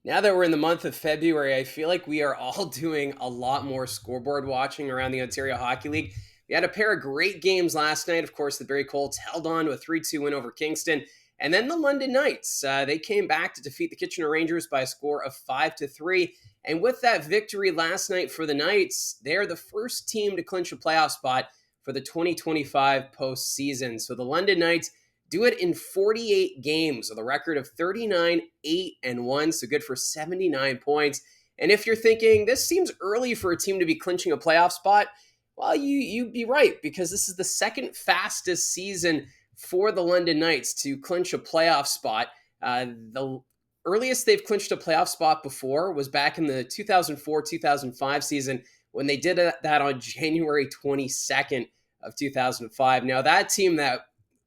Now that we're in the month of February, I feel like we are all doing a lot more scoreboard watching around the Ontario Hockey League. We had a pair of great games last night. Of course, the Barrie Colts held on to a 3-2 win over Kingston. And then the London Knights, they came back to defeat the Kitchener Rangers by a score of 5-3. And with that victory last night for the Knights, they're the first team to clinch a playoff spot for the 2025 postseason. So the London Knights do it in 48 games with a record of 39, 8, and 1. So good for 79 points. And if you're thinking this seems early for a team to be clinching a playoff spot, well, you'd be right, because this is the second fastest season for the London Knights to clinch a playoff spot. The earliest they've clinched a playoff spot before was back in the 2004-2005 season when they did that on January 22nd of 2005. Now, that team that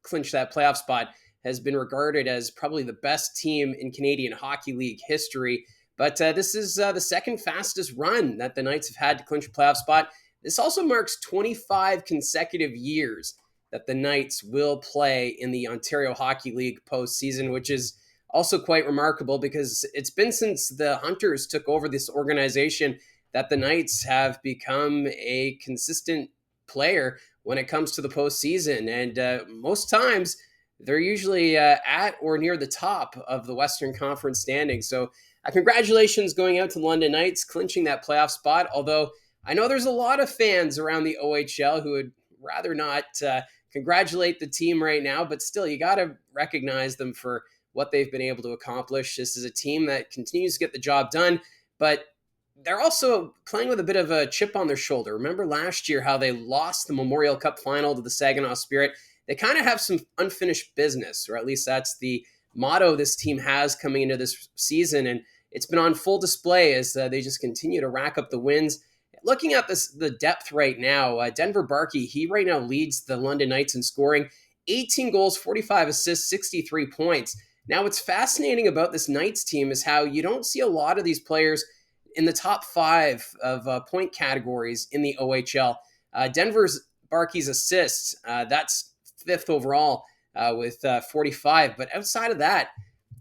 clinched that playoff spot has been regarded as probably the best team in Canadian Hockey League history. But this is the second fastest run that the Knights have had to clinch a playoff spot. This also marks 25 consecutive years that the Knights will play in the Ontario Hockey League postseason, which is also quite remarkable because it's been since the Hunters took over this organization that the Knights have become a consistent player when it comes to the postseason. And most times they're usually at or near the top of the Western Conference standings. So congratulations going out to the London Knights, clinching that playoff spot. Although I know there's a lot of fans around the OHL who would rather not congratulate the team right now, but still, you got to recognize them for what they've been able to accomplish. This is a team that continues to get the job done, but they're also playing with a bit of a chip on their shoulder. Remember last year how they lost the Memorial Cup final to the Saginaw Spirit? They kind of have some unfinished business, or at least that's the motto this team has coming into this season. And it's been on full display as they just continue to rack up the wins. Looking at the depth right now, Denver Barkey, he right now leads the London Knights in scoring. 18 goals, 45 assists, 63 points. Now, what's fascinating about this Knights team is how you don't see a lot of these players in the top five of point categories in the OHL. Denver's Barkey's assists, that's fifth overall with 45. But outside of that,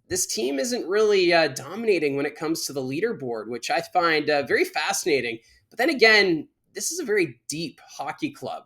this team isn't really dominating when it comes to the leaderboard, which I find very fascinating. But then again, this is a very deep hockey club.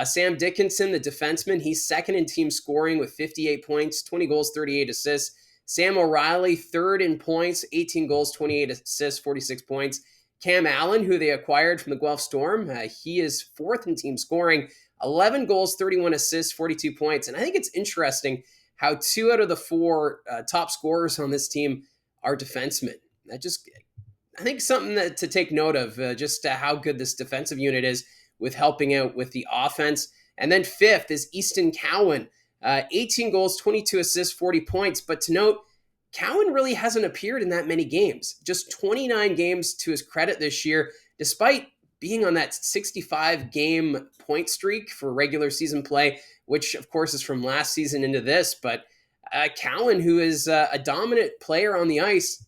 Sam Dickinson, the defenseman, he's second in team scoring with 58 points, 20 goals, 38 assists. Sam O'Reilly, third in points, 18 goals, 28 assists, 46 points. Cam Allen, who they acquired from the Guelph Storm, he is fourth in team scoring, 11 goals, 31 assists, 42 points. And I think it's interesting how two out of the four top scorers on this team are defensemen. I think something to take note of, just how good this defensive unit is with helping out with the offense. And then fifth is Easton Cowan, 18 goals, 22 assists, 40 points. But to note, Cowan really hasn't appeared in that many games. Just 29 games to his credit this year, despite being on that 65-game point streak for regular season play, which, of course, is from last season into this. But Cowan, who is a dominant player on the ice,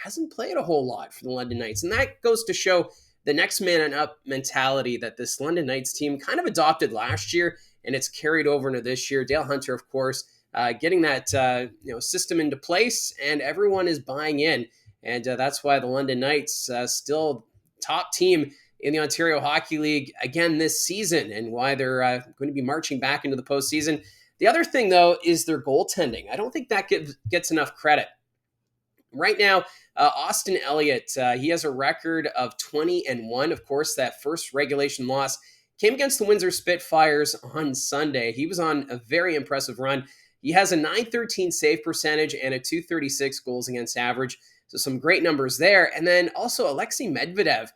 hasn't played a whole lot for the London Knights. And that goes to show the next man up mentality that this London Knights team kind of adopted last year, and it's carried over into this year. Dale Hunter, of course, getting that system into place, and everyone is buying in. And that's why the London Knights still top team in the Ontario Hockey League again this season, and why they're going to be marching back into the postseason. The other thing, though, is their goaltending. I don't think that gets enough credit. Right now, Austin Elliott, he has a record of 20-1. Of course, that first regulation loss came against the Windsor Spitfires on Sunday. He was on a very impressive run. He has a .913 save percentage and a .236 goals against average. So some great numbers there. And then also Alexei Medvedev,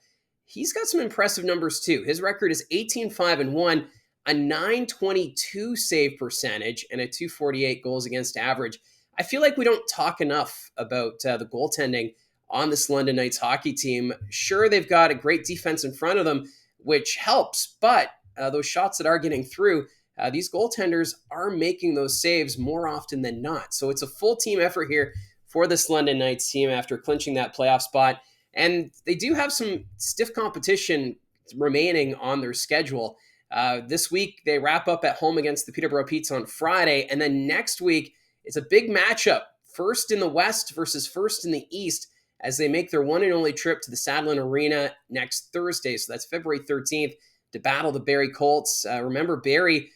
he's got some impressive numbers too. His record is 18-5-1, a .922 save percentage, and a .248 goals against average. I feel like we don't talk enough about the goaltending on this London Knights hockey team. Sure, they've got a great defense in front of them, which helps, but those shots that are getting through, these goaltenders are making those saves more often than not. So it's a full team effort here for this London Knights team after clinching that playoff spot. And they do have some stiff competition remaining on their schedule. This week, they wrap up at home against the Peterborough Petes on Friday, and then next week, it's a big matchup, first in the West versus first in the East, as they make their one and only trip to the Sadlin Arena next Thursday. So that's February 13th to battle the Barrie Colts. Remember, Barrie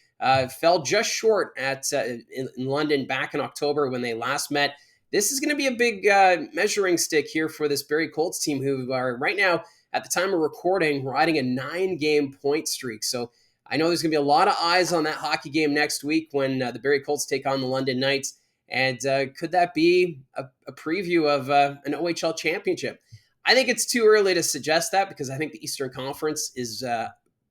fell just short in London back in October when they last met. This is going to be a big measuring stick here for this Barrie Colts team, who are right now, at the time of recording, riding a 9-game point streak. So I know there's going to be a lot of eyes on that hockey game next week when the Barrie Colts take on the London Knights. And could that be a preview of an OHL championship? I think it's too early to suggest that, because I think the Eastern Conference is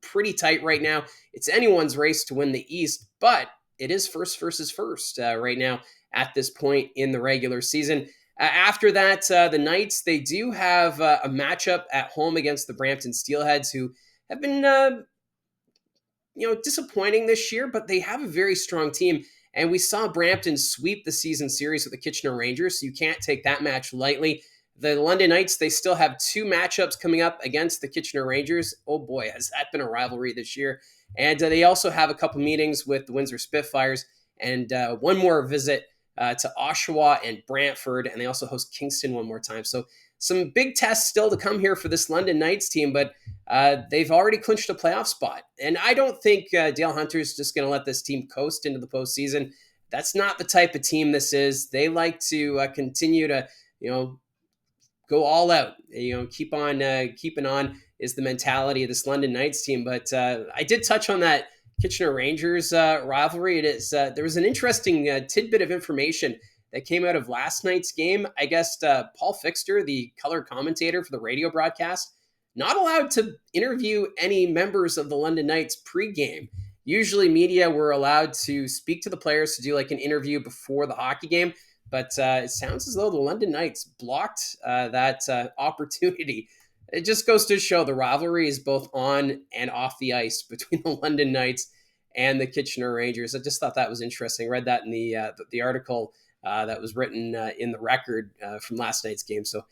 pretty tight right now. It's anyone's race to win the East, but it is first versus first right now at this point in the regular season. After that, the Knights, they do have a matchup at home against the Brampton Steelheads, who have been disappointing this year, but they have a very strong team. And we saw Brampton sweep the season series with the Kitchener Rangers, so you can't take that match lightly. The London Knights, they still have 2 matchups coming up against the Kitchener Rangers. Oh boy, has that been a rivalry this year. And they also have a couple meetings with the Windsor Spitfires, and one more visit to Oshawa and Brantford, and they also host Kingston one more time. So some big tests still to come here for this London Knights team, but they've already clinched a playoff spot. And I don't think Dale Hunter's just going to let this team coast into the postseason. That's not the type of team this is. They like to continue to, go all out. Keep on keeping on is the mentality of this London Knights team. But I did touch on that Kitchener Rangers rivalry. It is there was an interesting tidbit of information that came out of last night's game. I guess Paul Fixter, the color commentator for the radio broadcast, not allowed to interview any members of the London Knights pregame. Usually media were allowed to speak to the players to do like an interview before the hockey game, but it sounds as though the London Knights blocked that opportunity. It just goes to show the rivalry is both on and off the ice between the London Knights and the Kitchener Rangers. I just thought that was interesting. I read that in the article that was written in the record from last night's game. So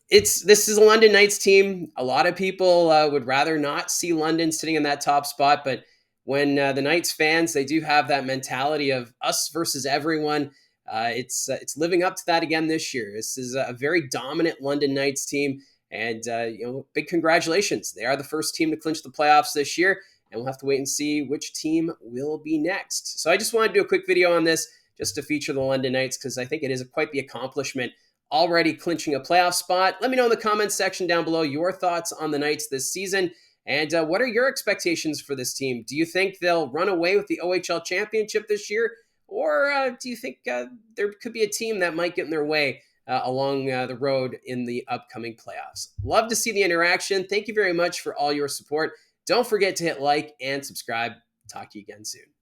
this is a London Knights team. A lot of people would rather not see London sitting in that top spot, but when the Knights fans, they do have that mentality of us versus everyone. It's living up to that again this year. This is a very dominant London Knights team, and big congratulations. They are the first team to clinch the playoffs this year, and we'll have to wait and see which team will be next. So I just wanted to do a quick video on this just to feature the London Knights, because I think it is quite the accomplishment already clinching a playoff spot. Let me know in the comments section down below your thoughts on the Knights this season, and what are your expectations for this team? Do you think they'll run away with the OHL championship this year, or do you think there could be a team that might get in their way along the road in the upcoming playoffs? Love to see the interaction. Thank you very much for all your support. Don't forget to hit like and subscribe. Talk to you again soon.